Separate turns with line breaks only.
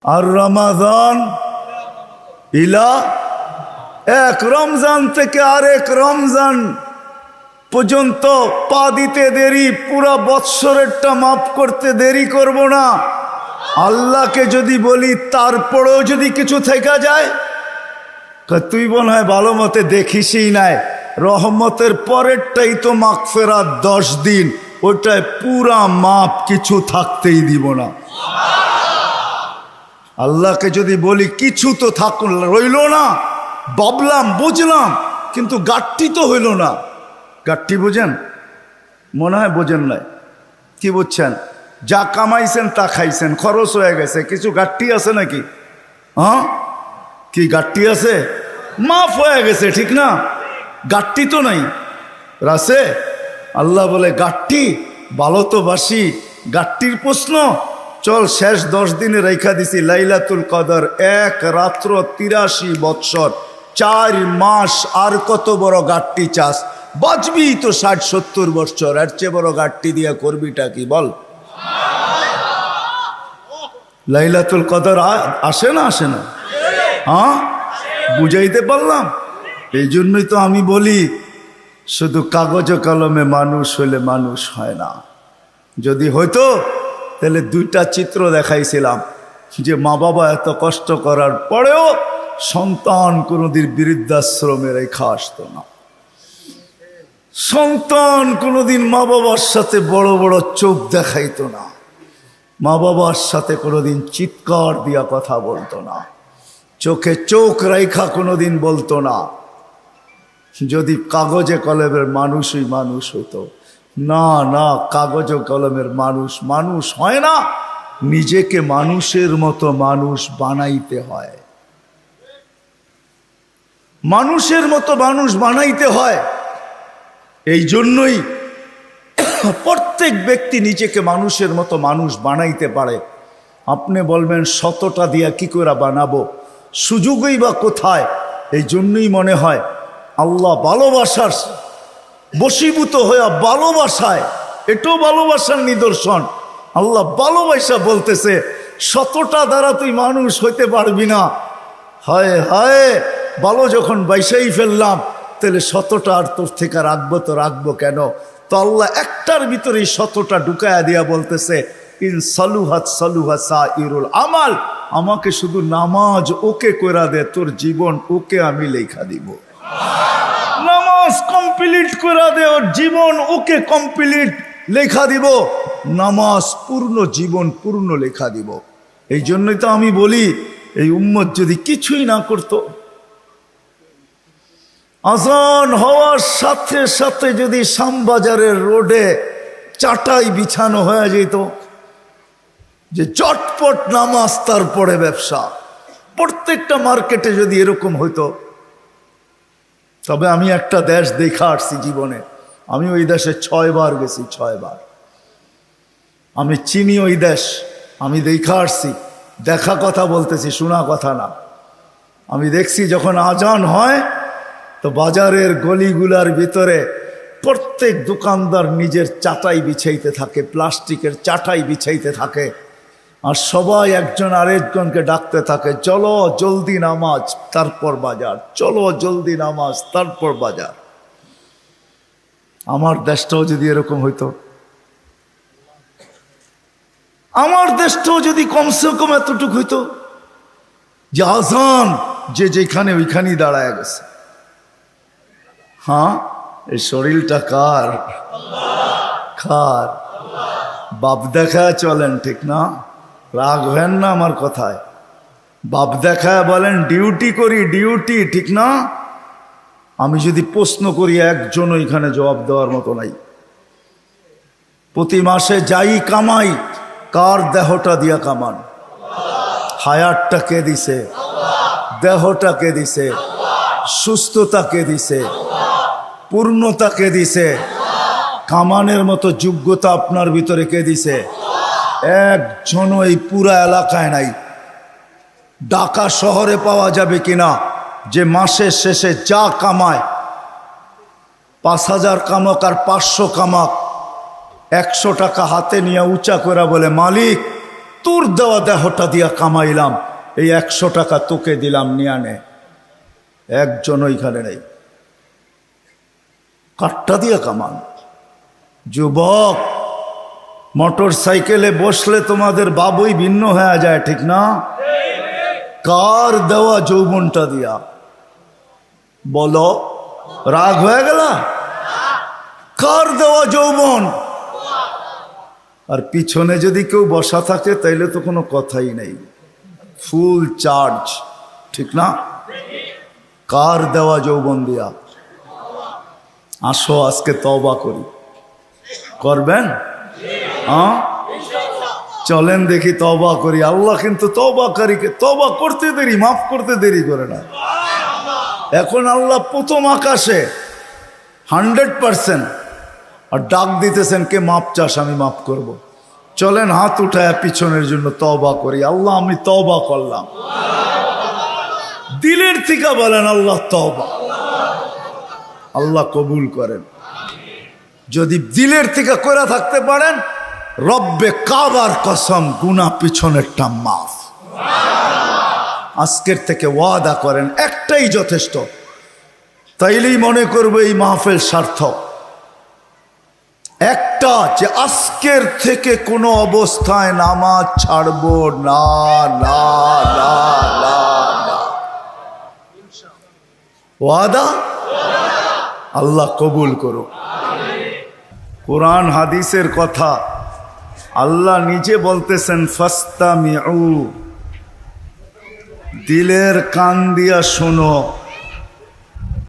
আর রমাদান ইলা, এক রমজান থেকে আরেক রমজান পর্যন্ত পা দিতে দেরি, পুরা বৎসরেরটা মাফ করতে দেরি করব না। আল্লাহকে যদি বলি তারপরেও যদি কিছু থেকে যায়, তুই মনে হয় ভালো মতে দেখিসই নাই, রহমতের পরেরটাই তো মাগফিরাত 10 দিন, ওটায় পুরা মাপ, কিছু থাকতেই দিব না। আল্লাহকে যদি বলি কিছু তো থাকুন রইল না, ভাবলাম বুঝলাম, কিন্তু গাঠটি তো হইল না। গাঠটি বোঝেন? মনে হয় বোঝেন নাই। কি বুঝছেন? যা কামাইছেন তা খাইছেন, খরচ হয়ে গেছে, কিছু গাঠটি আছে নাকি? হ্যাঁ, কি গাঠটি আছে? মাফ হয়ে গেছে, ঠিক না? গাঠটি তো নাই রাসে। আল্লাহ বলে গাঠটি ভালো তো বাসি, গাঠটির প্রশ্ন চল শেষ 10 দিনে রেখা দিছি লাইলাতুল কদর, এক রাত্র 83 বৎসর, 4 মাস, আর কত বড় গাঠটি চাস? বাঁচবি তো 60-70 বৎসর, এর চেয়ে বড় গাঠটি দিয়া করবিটা কি বল? লাইলাতুল কদর আসে না? আসে না? হ্যাঁ, বুঝাইতে পারলাম? এই জন্যই তো আমি বলি শুধু কাগজ কলমে মানুষ হইলে মানুষ হয় না। যদি হইতো তাহলে 2টা চিত্র দেখাইছিলাম, যে মা বাবা এত কষ্ট করার পরেও সন্তান কোনোদিন বৃদ্ধাশ্রমে রেখা আসতো না। সন্তান কোনোদিন মা বাবার সাথে বড় বড় চোখ দেখাইতো না, মা বাবার সাথে কোনোদিন চিৎকার দিয়া কথা বলতো না, চোখে চোখ রেখা কোনোদিন বলতো না। যদি কাগজে কলমের মানুষই মানুষ হতো। না না, কাগজ কলমের মানুষ মানুষ হয় না, নিজেকে মানুষের মতো মানুষ বানাইতে হয়। মানুষের মতো মানুষ বানাইতে হয়। এই জন্যই প্রত্যেক ব্যক্তি নিজেকে মানুষের মতো মানুষ বানাইতে পারে। আপনি বলবেন 100টা দিয়া কি করে বানাবো, সুযোগই বা কোথায়? এই জন্যই মনে হয় আল্লাহ ভালোবাসার বশীভূত হয়ে ভালোবাসায়, এটাও ভালোবাসার নিদর্শন। আল্লাহ ভালোবাসা বলতেছে 100টা দ্বারা তুই মানুষ হইতে পারবি না। হায় হায়, ভালো যখন বাইসাই ফেললাম, তাহলে 100টা আর তোর থেকে রাখবো তো রাখবো কেন? তো আল্লাহ একটার ভিতরেই 100টা ঢুকায়া দিয়া বলতেছে ইন সালুহাত সালুহা সাইরুল আমাল, আমাকে শুধু নামাজ ওকে কইরা দে, তোর জীবন ওকে আমি লেখা দিব। নামাজ কমপ্লিট করে দে, ওর জীবন ওকে কমপ্লিট লেখা দিব। নামাজ পূর্ণ, জীবন পূর্ণ লেখা দিব। এই জন্যই তো আমি বলি এই উম্মত যদি কিছুই না করত, আজান হওয়ার সাথে সাথে যদি শ্যামবাজারের রোডে চাটাই বিছানো হয়ে যেত, যে চটপট নামাজ তারপরে ব্যবসা, প্রত্যেকটা মার্কেটে যদি এরকম হইতো। তবে আমি একটা দেশ দেখা আসছি জীবনে, আমি ওই দেশে 6 বার গেছি, 6 বার। আমি চিনি ওই দেশ, আমি দেখা আসছি, দেখা কথা বলতেছি, শোনা কথা না। আমি দেখছি যখন আজান হয় তো বাজারের গলিগুলার ভিতরে প্রত্যেক দোকানদার নিজের চাটাই বিছাইতে থাকে, প্লাস্টিকের চাটাই বিছাইতে থাকে, আর সবাই একজন আরেকজনকে ডাকতে থাকে, চলো জলদি নামাজ তারপর বাজার, চলো জলদি নামাজ তারপর বাজার। আমার দেশটাও যদি এরকম হইতো, আমার দেশটাও যদি কমসে কম এতটুকু হইতো যে আজান যে যেখানে ওইখানেই দাঁড়ায় গেছে। হ্যাঁ, এই শরীরটা কার? কার? বাপ দেখা চলেন, ঠিক না? রাগ হেন না আমার কথায়। বাপ দেখায় বলেন ডিউটি করি, ডিউটি, ঠিক না? আমি যদি প্রশ্ন করি একজন এখানে জবাব দেওয়ার মতো নাই। প্রতি মাসে যাই কামাই, কার দেহটা দিয়া কামান? হায়াতটা কে দিছে? দেহটা কে দিছে? সুস্থতা কে দিছে? পূর্ণতা কে দিছে? কামানের মতো যোগ্যতা আপনার ভিতরে কে দিছে? একজনও এই পুরা এলাকায় নাই। ঢাকা শহরে পাওয়া যাবে কিনা যে মাসের শেষে যা কামায়, 5000 কামাক আর 500 কামাক, 100 টাকা হাতে নিয়ে উঁচা করে বলে মালিক তোর দেওয়া দেহটা দিয়া কামাইলাম, এই 100 টাকা তোকে দিলাম, নিয়ে নে। একজন ওইখানে নেই। কাঠটা দিয়া কামান। যুবক, মোটর সাইকেলে বসলে তোমাদের বাবুই ভিন্ন হয়ে যায়, ঠিক না? কার দেওয়া যৌবনটা দিয়া? বলো, রাগ হয়ে গেল? কার দেওয়া যৌবন? আর পিছনে যদি কেউ বসা থাকে তাইলে তো কোনো কথাই নেই, ফুল চার্জ, ঠিক না? কার দেওয়া যৌবন দিয়া? আসো আজকে তওবা করি। করবেন? হ্যাঁ, চলেন দেখি তওবা করি। আল্লাহ কিন্তু তওবাকারীকে তওবা করতে দেরি, মাফ করতে দেরি করে না। এখন আল্লাহ প্রথম আকাশে 100% আর ডাক দিতেছেন, কে মাপ চাস, আমি মাফ করব। চলেন হাত উঠায় পিছনের জন্য তওবা করি। আল্লাহ আমি তওবা করলাম। দিলের থেকে বলেন আল্লাহ তওবা। আল্লাহ কবুল করেন। যদি দিলের থেকে করে থাকতে পারেন, রব্বে কাবার কসম, গুনাহ পিছনেরটা মাফ। আজকের থেকে ওয়াদা করেন, একটাই যথেষ্ট। তাইলেই মনে করবে এই মাহফিল সার্থক। একটা, যে আজকের থেকে কোনো অবস্থায় নামাজ ছাড়বো না, না, না, না, না। ওয়াদা? আল্লাহ কবুল করো। কোরআন হাদিসের কথা আল্লাহ নিজে বলতেছেন, ফাস্তামিউ, দিলের কান দিয়া শোনো।